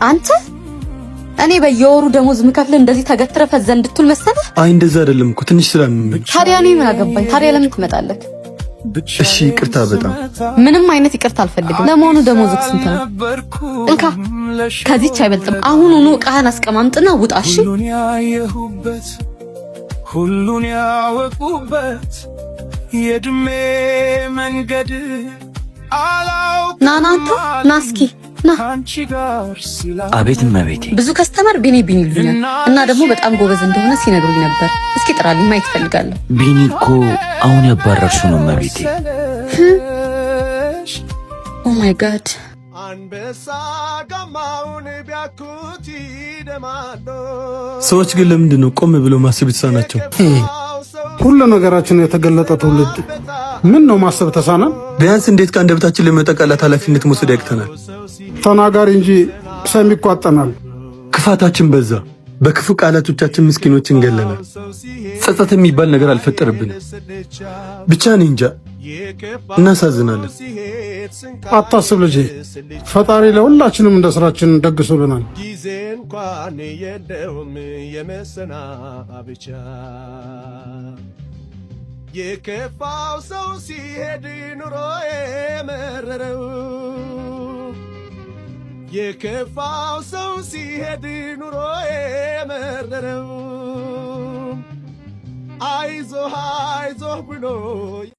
አንተ እኔ በየወሩ ደሞዝ ምከፍል እንደዚህ ተገትረ ፈዘ እንድትል መሰለህ? አይ እንደዛ አይደለም እኮ ትንሽ ስራ ምን ታዲያ እኔ ምን አገባኝ? ታዲያ ለምን ትመጣለህ? እሺ ይቅርታ፣ በጣም ምንም አይነት ይቅርታ አልፈልግም። ለመሆኑ ደሞዝክ ስንት ነው? እንካ ከዚች አይበልጥም። አሁኑኑ ዕቃህን አስቀማምጥና ውጣ። እሺ ሁሉን ያወቁበት የድሜ መንገድ ናናንተ ናስኪ ና። አቤት እመቤቴ። ብዙ ከስተመር ቢኒ ይሉኛል እና ደግሞ በጣም ጎበዝ እንደሆነ ሲነግሩኝ ነበር። እስኪ ጥራልኝ፣ ማየት ፈልጋለሁ። ቢኒ እኮ አሁን ያባረርሽው ነው እመቤቴ። ኦ ማይ ጋድ። ሰዎች ግን ለምንድን ነው ቆም ብለው ማሰብ የተሳናቸው? ሁሉ ነገራችን የተገለጠ ትውልድ ምን ነው ማሰብ ተሳናን? ቢያንስ እንዴት ከአንደበታችን ለሚወጣ ቃላት ኃላፊነት መውሰድ ያቅተናል? ተናጋሪ እንጂ ሰሚ ይቋጠናል። ክፋታችን በዛ። በክፉ ቃላቶቻችን ምስኪኖችን ገለናል። ጸጸት የሚባል ነገር አልፈጠረብንም። ብቻ እኔ እንጃ፣ እናሳዝናለን። አታስብ ልጄ፣ ፈጣሪ ለሁላችንም እንደ ስራችን ደግሶልናል። ጊዜ እንኳን የለውም የመሰናብቻ የከፋው ሰው ሲሄድ ኑሮ የመረረው የከፋው ሰው ሲሄድ ኑሮ የመረረው አይዞህ አይዞህ ብሎ